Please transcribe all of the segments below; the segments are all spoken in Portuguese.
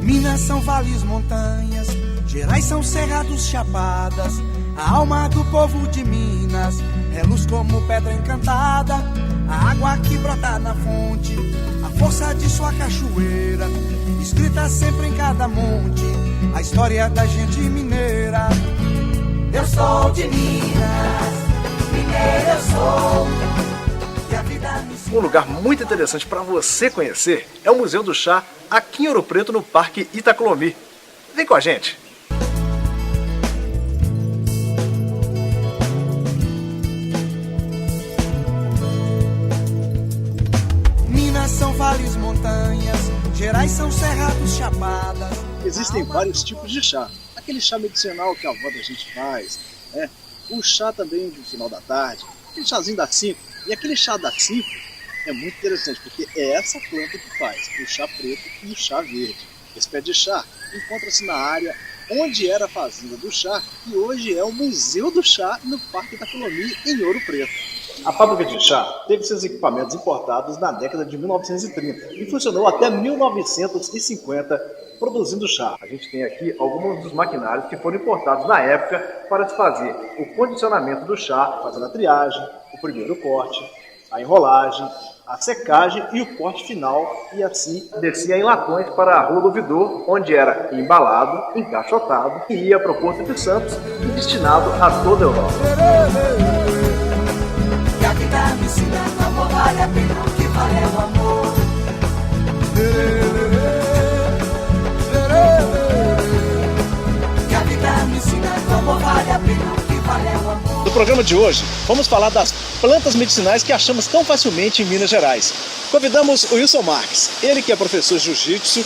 Minas são vales, montanhas, Gerais são cerrados, chapadas. A alma do povo de Minas é luz como pedra encantada. A água que brota na fonte, a força de sua cachoeira, escrita sempre em cada monte, a história da gente mineira. Eu sou de Minas, mineira eu sou. Um lugar muito interessante para você conhecer é o Museu do Chá, aqui em Ouro Preto, no Parque Itacolomi. Vem com a gente! Minas são vales, montanhas, Gerais são cerrados, chapadas. Existem vários tipos de chá. Aquele chá medicinal que a avó da gente faz, né? O chá também do final da tarde, aquele chazinho da 5. E aquele chá da 5 é muito interessante, porque é essa planta que faz o chá preto e o chá verde. Esse pé de chá encontra-se na área onde era a fazenda do chá, que hoje é o Museu do Chá no Parque Itacolomi, em Ouro Preto. A fábrica de chá teve seus equipamentos importados na década de 1930 e funcionou até 1950 produzindo chá. A gente tem aqui alguns dos maquinários que foram importados na época para se fazer o condicionamento do chá, fazendo a triagem, o primeiro corte, a enrolagem, a secagem e o corte final, e assim descia em latões para a Rua do Ouvidor, onde era embalado, encaixotado e ia para o Porto de Santos e destinado a toda a Europa. E a vida me ensina que o amor vale a pena, o que vale é o amor. E a vida me ensina que o amor vale a pena, o que vale é o amor. No programa de hoje, vamos falar das plantas medicinais que achamos tão facilmente em Minas Gerais. Convidamos o Wilson Marques, ele que é professor de jiu-jitsu,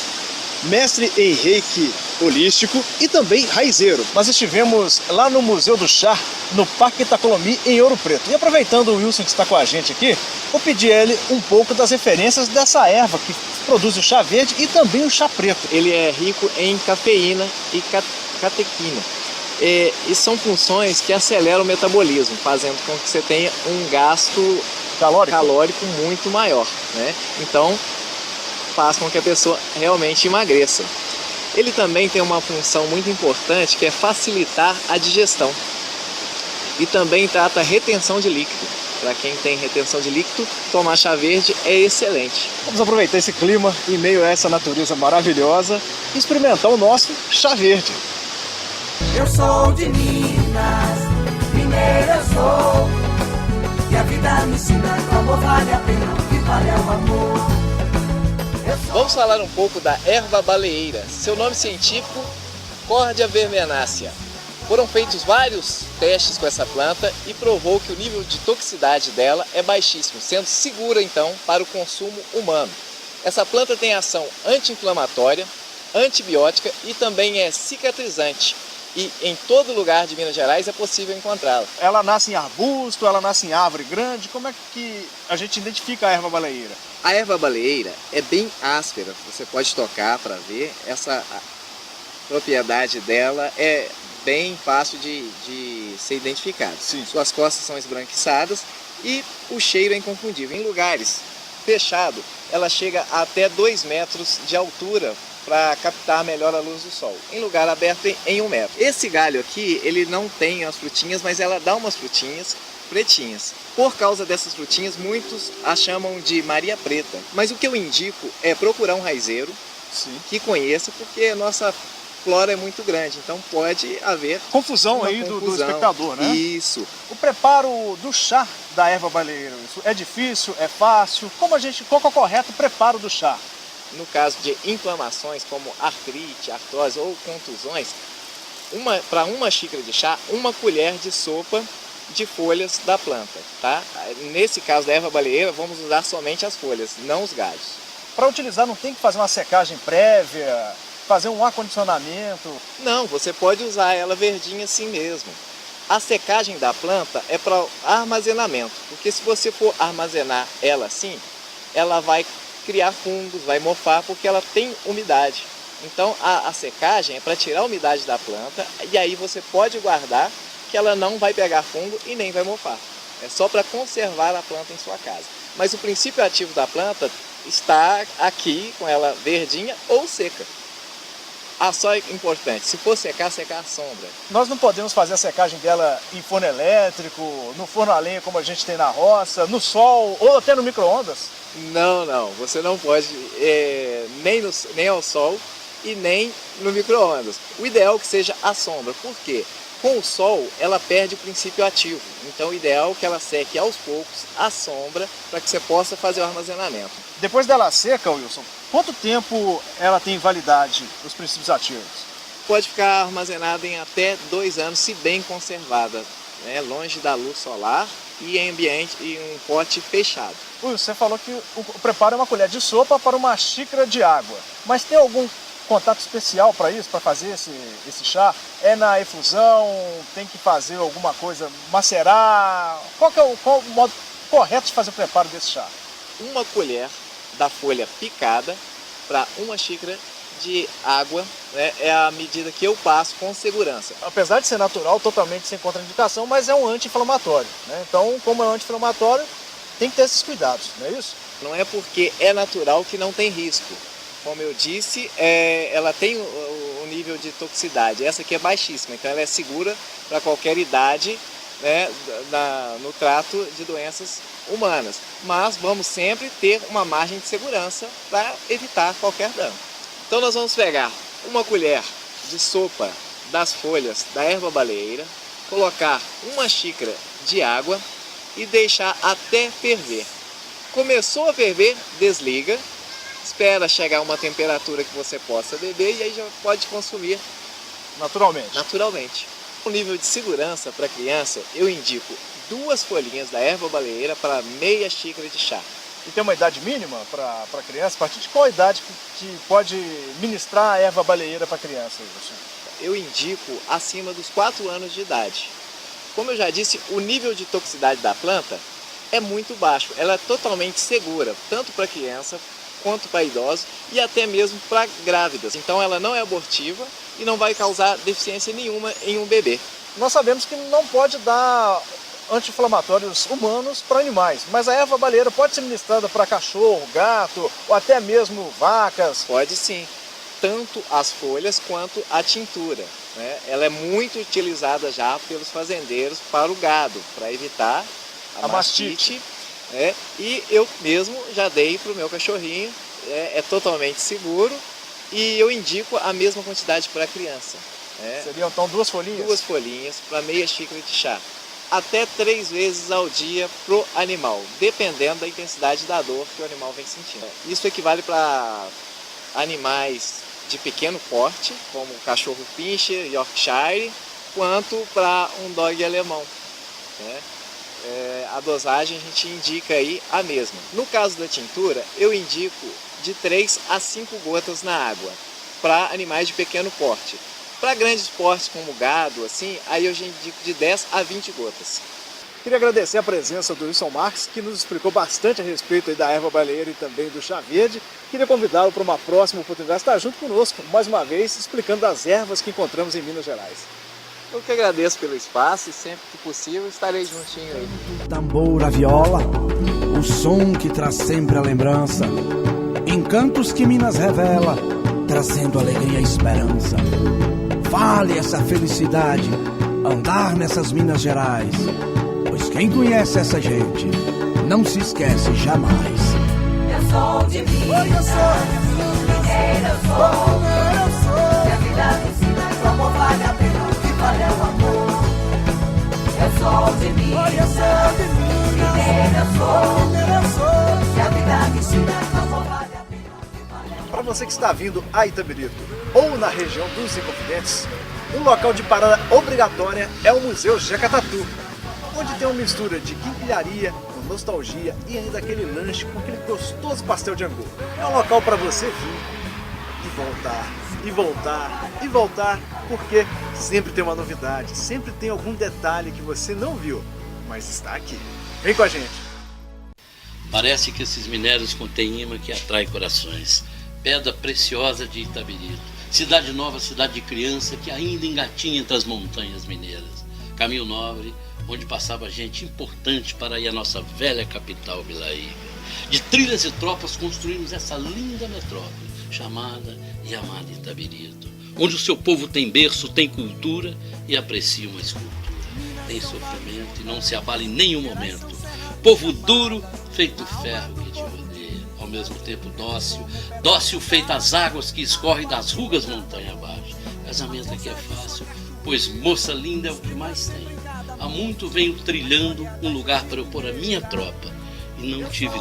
mestre em reiki holístico e também raizeiro. Nós estivemos lá no Museu do Chá, no Parque Itacolomi, em Ouro Preto. E aproveitando o Wilson que está com a gente aqui, vou pedir a ele um pouco das referências dessa erva que produz o chá verde e também o chá preto. Ele é rico em cafeína e catequina. E são funções que aceleram o metabolismo, fazendo com que você tenha um gasto calórico muito maior, né? Então, faz com que a pessoa realmente emagreça. Ele também tem uma função muito importante, que é facilitar a digestão. E também trata a retenção de líquido. Para quem tem retenção de líquido, tomar chá verde é excelente. Vamos aproveitar esse clima em meio a essa natureza maravilhosa e experimentar o nosso chá verde. Eu sou de Minas, mineira eu sou. E a vida me ensina que o amor vale a pena, o que vale é o amor. Vamos falar um pouco da erva baleeira. Seu nome científico, Cordia vermenácea. Foram feitos vários testes com essa planta e provou que o nível de toxicidade dela é baixíssimo, sendo segura então para o consumo humano. Essa planta tem ação anti-inflamatória, antibiótica e também é cicatrizante. E em todo lugar de Minas Gerais é possível encontrá-la. Ela nasce em arbusto, ela nasce em árvore grande. Como é que a gente identifica a erva baleeira? A erva baleeira é bem áspera, você pode tocar para ver. Essa propriedade dela é bem fácil de ser identificada. Sim. Suas costas são esbranquiçadas e o cheiro é inconfundível. Em lugares fechados, ela chega a até 2 metros de altura para captar melhor a luz do sol. Em lugar aberto, em 1 metro. Esse galho aqui, ele não tem as frutinhas, mas ela dá umas frutinhas pretinhas. Por causa dessas frutinhas, muitos a chamam de Maria Preta. Mas o que eu indico é procurar um raizeiro que conheça, porque a nossa flora é muito grande, então pode haver confusão aí do espectador, né? Isso. O preparo do chá da erva baleeira, isso é difícil, é fácil? Qual é o correto preparo do chá? No caso de inflamações como artrite, artrose ou contusões, para uma xícara de chá, 1 colher de sopa de folhas da planta, tá? Nesse caso da erva baleeira, vamos usar somente as folhas, não os galhos. Para utilizar não tem que fazer uma secagem prévia, fazer um acondicionamento? Não, você pode usar ela verdinha assim mesmo. A secagem da planta é para armazenamento, porque se você for armazenar ela assim, ela vai criar fungos, vai mofar, porque ela tem umidade. Então a secagem é para tirar a umidade da planta e aí você pode guardar que ela não vai pegar fungo e nem vai mofar. É só para conservar a planta em sua casa. Mas o princípio ativo da planta está aqui com ela verdinha ou seca. Só é importante, se for secar, secar a sombra. Nós não podemos fazer a secagem dela em forno elétrico, no forno a lenha como a gente tem na roça, no sol ou até no micro-ondas? Não, você não pode nem ao sol e nem no micro-ondas. O ideal é que seja à sombra, por quê? Com o sol ela perde o princípio ativo, então o ideal é que ela seque aos poucos à sombra para que você possa fazer o armazenamento. Depois dela seca, Wilson, quanto tempo ela tem validade, os princípios ativos? Pode ficar armazenada em até 2 anos, se bem conservada, né? Longe da luz solar e em um pote fechado. Wilson, você falou que o preparo é uma colher de sopa para uma xícara de água, mas tem algum contato especial para isso, para fazer esse chá? É na efusão? Tem que fazer alguma coisa, macerar? Qual o modo correto de fazer o preparo desse chá? Uma colher da folha picada para 1 xícara de água, né, é a medida que eu passo com segurança. Apesar de ser natural, totalmente sem contraindicação, mas é um anti-inflamatório, né? Então, como é um anti-inflamatório, tem que ter esses cuidados, não é isso? Não é porque é natural que não tem risco. Como eu disse, ela tem o nível de toxicidade. Essa aqui é baixíssima, então ela é segura para qualquer idade, né, no trato de doenças humanas. Mas vamos sempre ter uma margem de segurança para evitar qualquer dano. Então nós vamos pegar 1 colher de sopa das folhas da erva baleeira, colocar 1 xícara de água e deixar até ferver. Começou a ferver, desliga. Espera chegar a uma temperatura que você possa beber e aí já pode consumir naturalmente. O nível de segurança para criança, eu indico 2 folhinhas da erva baleeira para meia xícara de chá. E tem uma idade mínima para criança? A partir de qual idade que pode ministrar a erva baleeira para criança? Eu indico acima dos 4 anos de idade. Como eu já disse, o nível de toxicidade da planta é muito baixo. Ela é totalmente segura, tanto para criança quanto para idosos e até mesmo para grávidas. Então ela não é abortiva e não vai causar deficiência nenhuma em um bebê. Nós sabemos que não pode dar anti-inflamatórios humanos para animais, mas a erva baleeira pode ser ministrada para cachorro, gato ou até mesmo vacas? Pode sim, tanto as folhas quanto a tintura, né? Ela é muito utilizada já pelos fazendeiros para o gado, para evitar a mastite. E eu mesmo já dei para o meu cachorrinho, é totalmente seguro e eu indico a mesma quantidade para a criança. Seriam então 2 folhinhas? 2 folhinhas para meia xícara de chá. Até 3 vezes ao dia pro animal, dependendo da intensidade da dor que o animal vem sentindo. Isso equivale para animais de pequeno porte, como cachorro pincher, Yorkshire, quanto para um dog alemão, né? A dosagem a gente indica aí a mesma. No caso da tintura, eu indico de 3 a 5 gotas na água para animais de pequeno porte. Para grandes portes como gado, assim, aí eu já indico de 10 a 20 gotas. Queria agradecer a presença do Wilson Marques, que nos explicou bastante a respeito aí da erva baleeira e também do chá verde. Queria convidá-lo para uma próxima oportunidade de estar junto conosco, mais uma vez, explicando as ervas que encontramos em Minas Gerais. Eu que agradeço pelo espaço e sempre que possível estarei juntinho aí. Tambor, a viola, o som que traz sempre a lembrança, encantos que Minas revela, trazendo alegria e esperança. Vale essa felicidade, andar nessas Minas Gerais, pois quem conhece essa gente, não se esquece jamais. Eu sou de Minas, mineira eu sou, e a vida me ensina que o amor vale a pena. Olha o amor, eu sou de Minas, mineira eu sou, e a vida me ensina que o amor vale a pena. Para você que está vindo a Itabirito ou na região dos Inconfidentes, um local de parada obrigatória é o Museu Jacatatu, onde tem uma mistura de quinquilharia, com nostalgia e ainda aquele lanche com aquele gostoso pastel de angu. É um local para você vir e voltar, e voltar, e voltar, porque sempre tem uma novidade, sempre tem algum detalhe que você não viu, mas está aqui. Vem com a gente! Parece que esses minérios contêm imã que atrai corações. Pedra preciosa de Itabirito. Cidade nova, cidade de criança que ainda engatinha entre as montanhas mineiras. Caminho nobre, onde passava gente importante para ir à nossa velha capital Vilaíga. De trilhas e tropas construímos essa linda metrópole, chamada e amada Itabirito. onde o seu povo tem berço, tem cultura e aprecia uma escultura. Tem sofrimento e não se abala em nenhum momento. Povo duro, feito ferro que te rodeia, ao mesmo tempo dócil, dócil feito as águas que escorrem das rugas montanha abaixo. Casamento aqui é fácil, pois moça linda é o que mais tem. Há muito venho trilhando um lugar para eu pôr a minha tropa. E não tive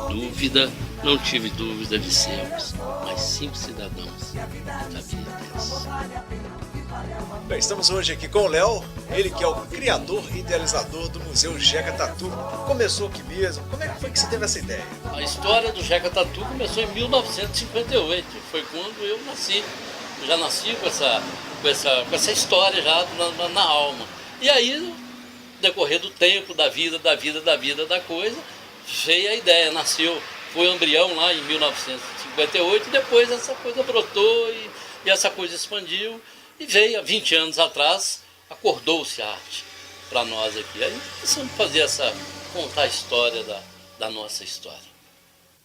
dúvida de sermos mais simples cidadãos da vida deles. Bem, estamos hoje aqui com o Léo, ele que é o criador e idealizador do Museu Jeca Tatu. Começou aqui mesmo, como é que foi que você teve essa ideia? A história do Jeca Tatu começou em 1958, foi quando eu nasci. Eu já nasci com essa história já na alma. E aí, no decorrer do tempo, da vida da coisa, veio a ideia, nasceu, foi um embrião lá em 1958, e depois essa coisa brotou e essa coisa expandiu, e veio há 20 anos atrás, acordou-se a arte para nós aqui. Aí começamos a fazer contar a história da nossa história.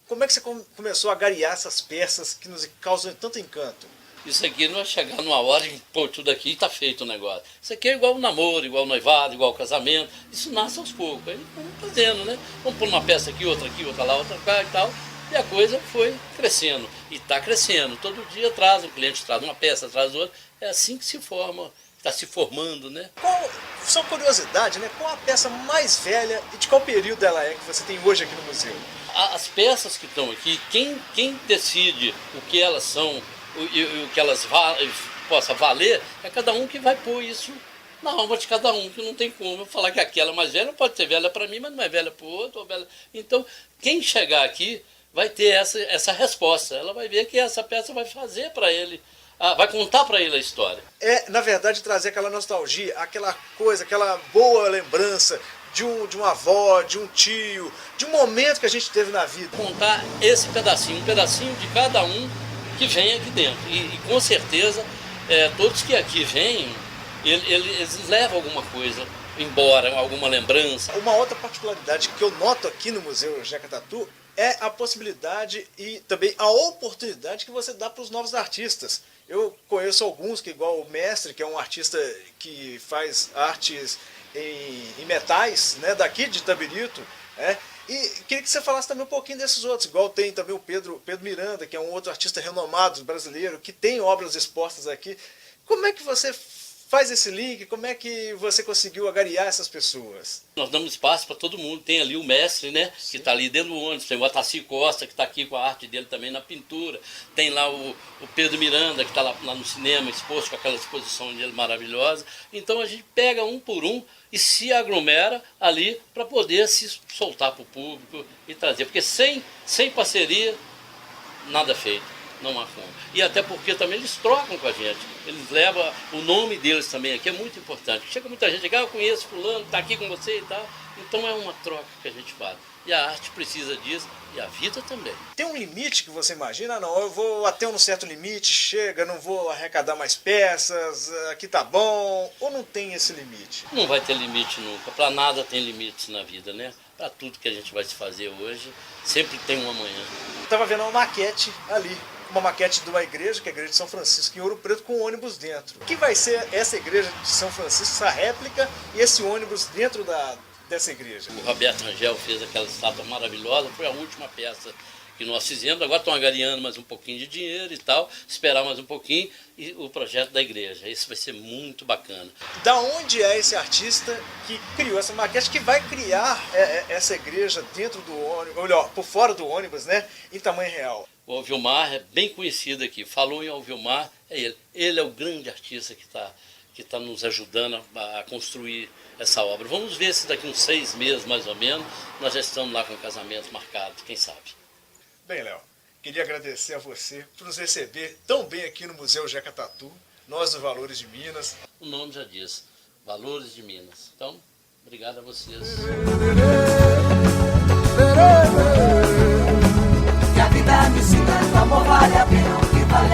Como é que você começou a garear essas peças que nos causam tanto encanto? Isso aqui não é chegar numa hora e pôr tudo aqui e está feito o negócio. Isso aqui é igual o namoro, igual o noivado, igual o casamento. Isso nasce aos poucos. Aí vamos fazendo, né? Vamos pôr uma peça aqui, outra lá, outra cá e tal. E a coisa foi crescendo. E está crescendo. Todo dia o cliente traz uma peça, traz outra. É assim que se forma, está se formando, né? Só curiosidade, né? Qual a peça mais velha e de qual período ela é que você tem hoje aqui no museu? As peças que estão aqui, quem decide o que elas são, o que elas possa valer, é cada um que vai pôr isso na alma de cada um, que não tem como eu falar que aquela mais velha pode ser velha para mim, mas não é velha para o outro. Então, quem chegar aqui vai ter essa resposta. Ela vai ver que essa peça vai fazer para ele, vai contar para ele a história. É, na verdade, trazer aquela nostalgia, aquela coisa, aquela boa lembrança de uma avó, de um tio, de um momento que a gente teve na vida. Contar esse pedacinho, um pedacinho de cada um que vem aqui dentro. E com certeza, todos que aqui vêm, eles levam alguma coisa embora, alguma lembrança. Uma outra particularidade que eu noto aqui no Museu Jeca Tatu é a possibilidade e também a oportunidade que você dá para os novos artistas. Eu conheço alguns, que igual o Mestre, que é um artista que faz artes em metais, né, daqui de Itabirito, e queria que você falasse também um pouquinho desses outros, igual tem também o Pedro Miranda, que é um outro artista renomado brasileiro, que tem obras expostas aqui. Como é que você faz esse link? Como é que você conseguiu agariar essas pessoas? Nós damos espaço para todo mundo. Tem ali o Mestre, né, que está ali dentro do ônibus. Tem o Ataci Costa, que está aqui com a arte dele também na pintura. Tem lá o Pedro Miranda, que está lá no cinema, exposto com aquela exposição dele maravilhosa. Então a gente pega um por um e se aglomera ali para poder se soltar para o público e trazer. Porque sem parceria, nada feito. Não há como. E até porque também eles trocam com a gente. Eles levam o nome deles também aqui, é muito importante. Chega muita gente, eu conheço fulano, está aqui com você e tal. Então é uma troca que a gente faz. E a arte precisa disso, e a vida também. Tem um limite que você imagina? Não, eu vou até um certo limite, chega, não vou arrecadar mais peças, aqui tá bom, ou não tem esse limite? Não vai ter limite nunca, para nada tem limites na vida, né? Para tudo que a gente vai se fazer hoje, sempre tem um amanhã. Estava vendo uma maquete ali, uma maquete de uma igreja, que é a igreja de São Francisco, em Ouro Preto, com um ônibus dentro. O que vai ser essa igreja de São Francisco, essa réplica, e esse ônibus dentro dessa igreja? O Roberto Rangel fez aquela estátua maravilhosa, foi a última peça que nós fizemos. Agora estão agariando mais um pouquinho de dinheiro e tal, esperar mais um pouquinho, e o projeto da igreja. Isso vai ser muito bacana. Da onde é esse artista que criou essa maquete, que vai criar essa igreja dentro do ônibus, ou melhor, por fora do ônibus, né, em tamanho real? O Alvilmar é bem conhecido aqui. Falou em Alvilmar, é ele. Ele é o grande artista que tá nos ajudando a construir essa obra. Vamos ver se daqui uns 6 meses, mais ou menos, nós já estamos lá com o casamento marcado, quem sabe. Bem, Léo, queria agradecer a você por nos receber tão bem aqui no Museu Jeca Tatu, nós do Valores de Minas. O nome já diz, Valores de Minas. Então, obrigado a vocês. Que a vida me ensina, o amor vale a pena o que vale